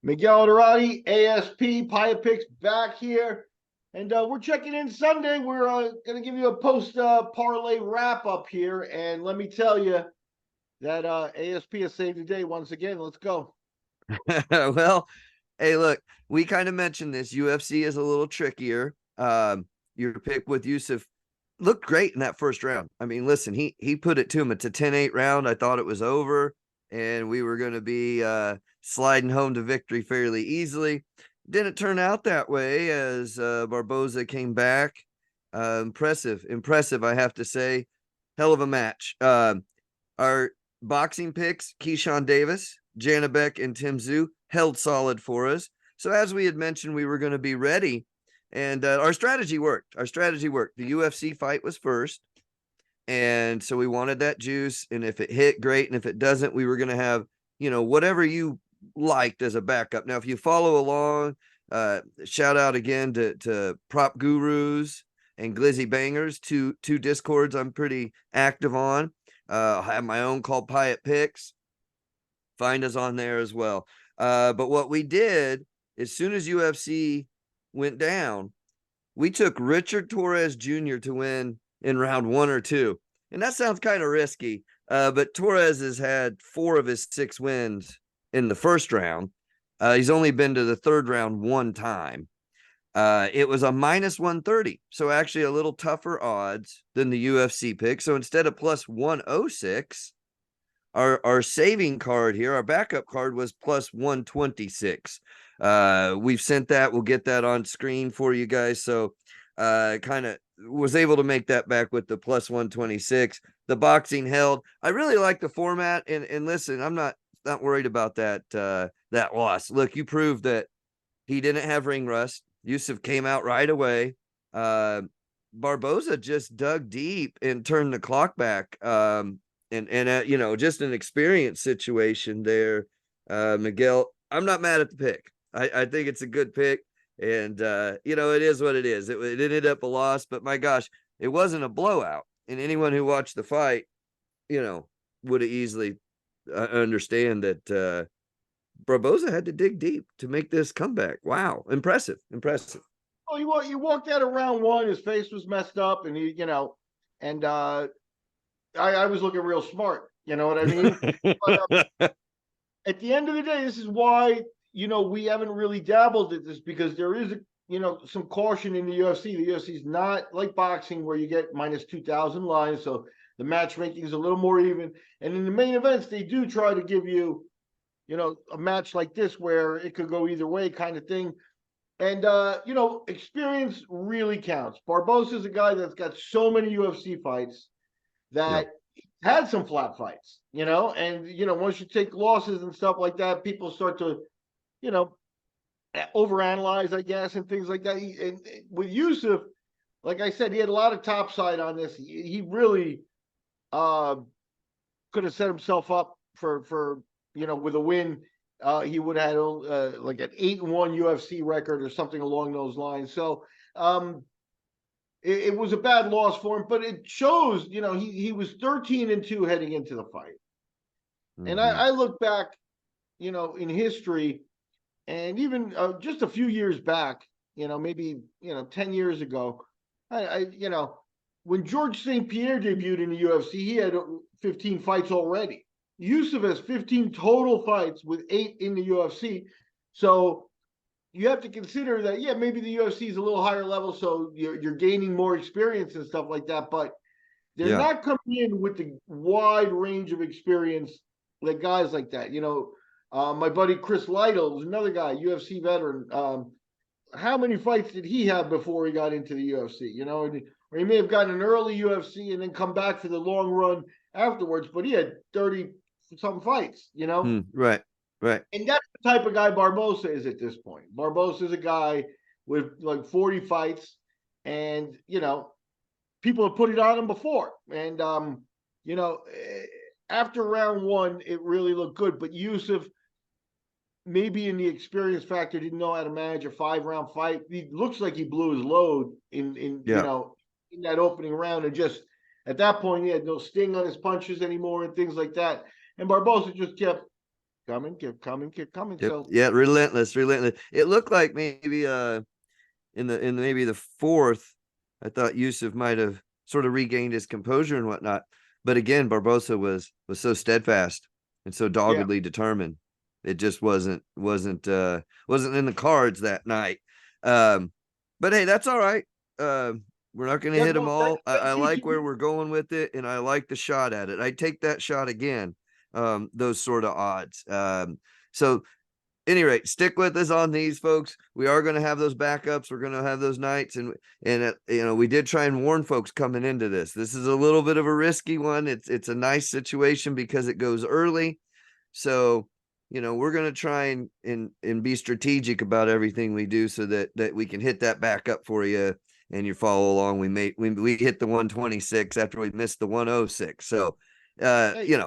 Miguel Dorati, ASP, Piatt Picks back here. And we're checking in Sunday. We're going to give you a post parlay wrap up here. And let me tell you that ASP has saved the day once again. Let's go. Well, hey, look, we kind of mentioned this. UFC is a little trickier. Your pick with Yusuf looked great in that first round. I mean, listen, he put it to him. It's a 10-8 round. I thought it was over, and we were going to be sliding home to victory fairly easily. Didn't turn out that way as Barboza came back. Impressive, I have to say. Hell of a match. Our boxing picks, Keyshawn Davis, Janabek, and Tim Tszyu held solid for us. So as we had mentioned, we were going to be ready. And our strategy worked. The UFC fight was first. And so we wanted that juice. And if it hit, great. And if it doesn't, we were going to have, whatever you liked as a backup. Now, if you follow along, shout out again to Prop Gurus and Glizzy Bangers, two Discords I'm pretty active on. I have my own called Piatt Picks. Find us on there as well. But what we did, as soon as UFC went down, we took Richard Torres Jr. to win in round 1 or 2. And that sounds kind of risky, but Torres has had 4 of his 6 wins in the first round. He's only been to the third round 1 time. It was a minus 130, so actually a little tougher odds than the UFC pick. So instead of plus 106, our saving card here, our backup card, was plus 126. We've sent that. We'll get that on screen for you guys. So kind of was able to make that back with the plus 126. The boxing held. I really like the format. And listen, I'm not worried about that loss. Look, you proved that he didn't have ring rust. Yusuf came out right away. Barboza just dug deep and turned the clock back. And just an experience situation there. Miguel, I'm not mad at the pick. I think it's a good pick. And, it is what it is. It ended up a loss, but my gosh, it wasn't a blowout. And anyone who watched the fight, would have easily understand that Barboza had to dig deep to make this comeback. Wow. Impressive. Oh, you walked out of round 1. His face was messed up, and and I was looking real smart. You know what I mean? But, at the end of the day, this is why we haven't really dabbled at this, because there is some caution in the UFC. The UFC is not like boxing where you get minus 2,000 lines, so the matchmaking is a little more even. And in the main events, they do try to give you a match like this where it could go either way, kind of thing. And experience really counts. Barboza is a guy that's got so many UFC fights that had some flat fights, and once you take losses and stuff like that, people start to overanalyze, I guess, and things like that. And with Yusuf, like I said, he had a lot of top side on this. He really could have set himself up for with a win. He would have had like an 8-1 UFC record or something along those lines. So it was a bad loss for him, but it shows, he was 13-2 heading into the fight. Mm-hmm. And I look back, in history, and even just a few years back, maybe 10 years ago, I when George St. Pierre debuted in the UFC, he had 15 fights already. Yusuf has 15 total fights with 8 in the UFC. So you have to consider that, maybe the UFC is a little higher level, so you're gaining more experience and stuff like that, but they're not coming in with the wide range of experience like guys like that. My buddy Chris Lytle was another guy, UFC veteran. How many fights did he have before he got into the UFC? Or he may have gotten an early UFC and then come back for the long run afterwards, but he had 30-some fights, Right. And that's the type of guy Barboza is at this point. Barboza is a guy with like 40 fights, and people have put it on him before. And after round 1, it really looked good. But Yusuf, maybe in the experience factor, didn't know how to manage a 5-round fight. He looks like he blew his load in that opening round, and just at that point he had no sting on his punches anymore and things like that. And Barboza just kept kept coming, kept coming. Yep. So Yeah, relentless. It looked like maybe in maybe the fourth, I thought Yusuf might have sort of regained his composure and whatnot. But again, Barbosa was so steadfast and so yeah, doggedly determined. It just wasn't in the cards that night. But hey, that's all right. We're not going to yeah. hit them Well, all. I thank you, like where Jimmy. we're going with it, and I like the shot at it. I take that shot again. Those sort of odds. So any rate, stick with us on these, folks. We are going to have those backups. We're going to have those nights, and we did try and warn folks coming into this. This is a little bit of a risky one. It's a nice situation because it goes early, so we're going to try and be strategic about everything we do so that we can hit that backup for you and you follow along. We hit the 126 after we missed the 106. So, Hey,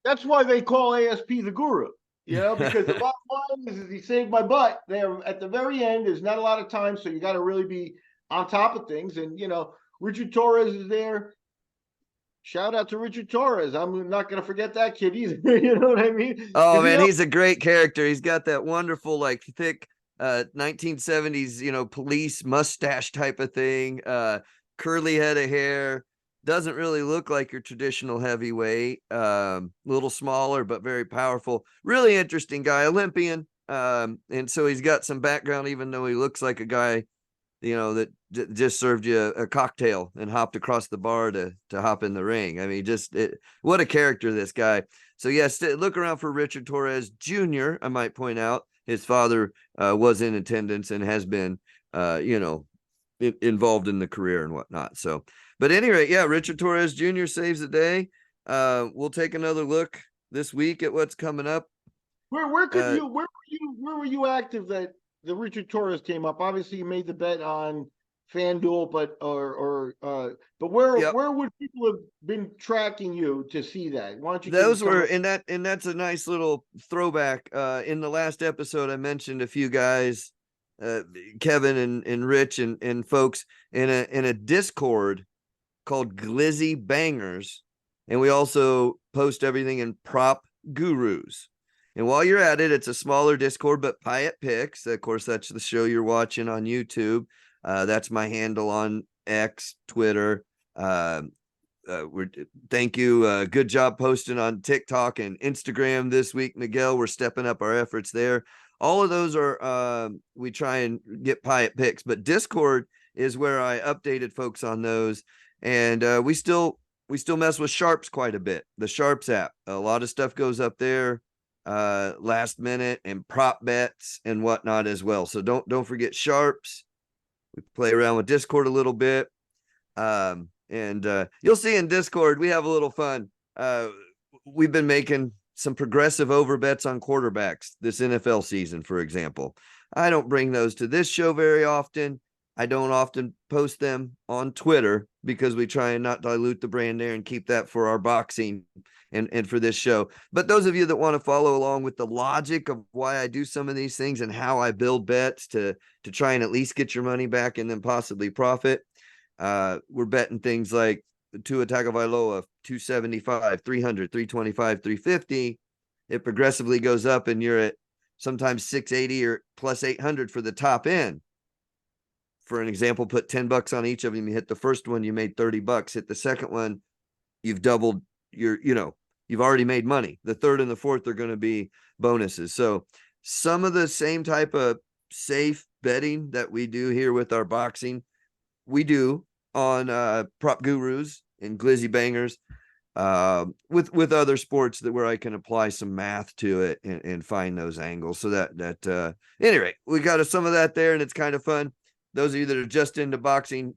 that's why they call ASP the Guru. Because the bottom line is he saved my butt there at the very end. There's not a lot of time, so you got to really be on top of things. And Richard Torres is there. Shout out to Richard Torres. I'm not going to forget that kid either. You know what I mean? Oh man, he's a great character. He's got that wonderful, like, thick 1970s, police mustache type of thing, curly head of hair. Doesn't really look like your traditional heavyweight. Little smaller, but very powerful. Really interesting guy, Olympian. And so he's got some background, even though he looks like a guy, that just served you a cocktail and hopped across the bar to hop in the ring. I mean, what a character, this guy. So yes, look around for Richard Torres Jr. I might point out his father was in attendance and has been, involved in the career and whatnot. So, but at any rate, yeah, Richard Torres Jr. saves the day. We'll take another look this week at what's coming up. Where were you active that the Richard Torres came up? Obviously, you made the bet on FanDuel, but where would people have been tracking you to see that? Why don't you give Those some were and that's a nice little throwback. In the last episode, I mentioned a few guys, Kevin and Rich and folks in a Discord called Glizzy Bangers, and we also post everything in Prop Gurus. And while you're at it, it's a smaller Discord, but Piatt Picks, of course, that's the show you're watching on YouTube. That's my handle on X, Twitter. Thank you. Good job posting on TikTok and Instagram this week, Miguel. We're stepping up our efforts there. All of those are, we try and get Piatt Picks, but Discord is where I updated folks on those. And we still mess with Sharps quite a bit. The Sharps app, a lot of stuff goes up there last minute, and prop bets and whatnot as well. So don't forget Sharps. We play around with Discord a little bit. And you'll see in Discord, we have a little fun. We've been making some progressive over bets on quarterbacks this NFL season, for example. I don't bring those to this show very often. I don't often post them on Twitter because we try and not dilute the brand there and keep that for our boxing and for this show. But those of you that want to follow along with the logic of why I do some of these things and how I build bets to try and at least get your money back and then possibly profit, we're betting things like Tua Tagovailoa 275, 300, 325, 350. It progressively goes up, and you're at sometimes 680 or plus 800 for the top end. For an example, put $10 on each of them. You hit the first one, you made $30. Hit the second one, you've doubled you've already made money. The third and the fourth are going to be bonuses. So some of the same type of safe betting that we do here with our boxing, we do on Prop Gurus and Glizzy Bangers, with other sports where I can apply some math to it and find those angles. So anyway, we got some of that there, and it's kind of fun. Those of you that are just into boxing,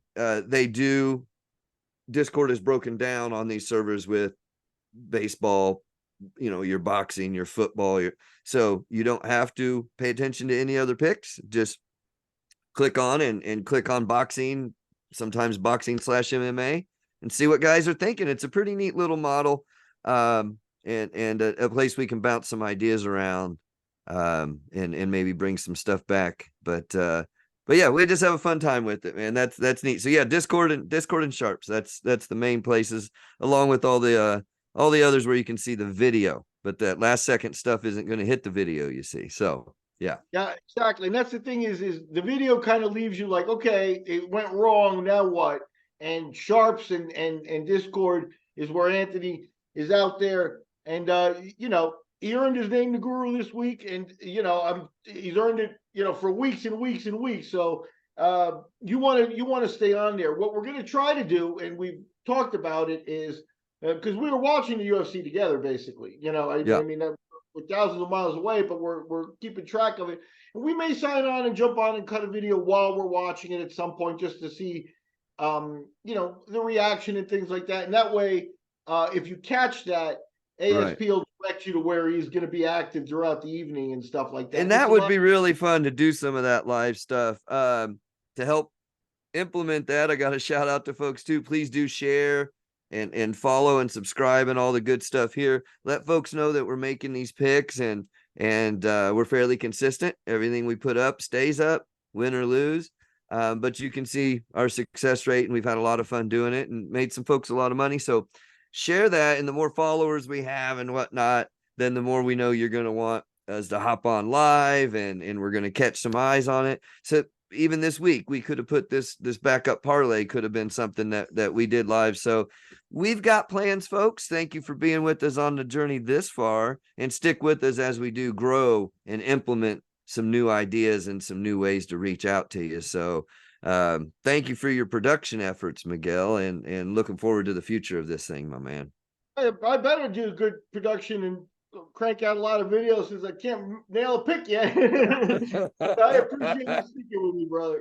Discord is broken down on these servers with baseball, your boxing, your football, so you don't have to pay attention to any other picks. Just click on and click on boxing, sometimes boxing/MMA, and see what guys are thinking. It's a pretty neat little model, and a place we can bounce some ideas around, and maybe bring some stuff back. But yeah, we just have a fun time with it, man. That's neat. So yeah, Discord and Sharps. That's the main places, along with all the others where you can see the video but that last second stuff isn't going to hit the video, you see. So yeah. Yeah, exactly. And that's the thing is the video kind of leaves you like, okay, it went wrong. Now what? And Sharps and Discord is where Anthony is out there. And, he earned his name the Guru this week. And, he's earned it, for weeks and weeks and weeks. So you want to stay on there. What we're going to try to do, and we've talked about it, is because we were watching the UFC together, basically. I mean, we're thousands of miles away, but we're keeping track of it. And we may sign on and jump on and cut a video while we're watching it at some point, just to see, the reaction and things like that. And that way, if you catch that, ASP will direct you to where he's going to be active throughout the evening and stuff like that. And that would be really fun to do some of that live stuff. To help implement that, I got to shout out to folks too. Please do share and follow and subscribe and all the good stuff here. Let folks know that we're making these picks and we're fairly consistent. Everything we put up stays up, win or lose. But you can see our success rate, and we've had a lot of fun doing it and made some folks a lot of money. So share that, and the more followers we have and whatnot, then the more we know you're going to want us to hop on live, and we're going to catch some eyes on it. So even this week, we could have put this backup parlay could have been something that we did live. So we've got plans, folks. Thank you for being with us on the journey this far, and stick with us as we do grow and implement some new ideas and some new ways to reach out to you. So thank you for your production efforts, Miguel, and looking forward to the future of this thing, my man. I better do good production and crank out a lot of videos since I can't nail a pick yet. I appreciate you speaking with me, brother.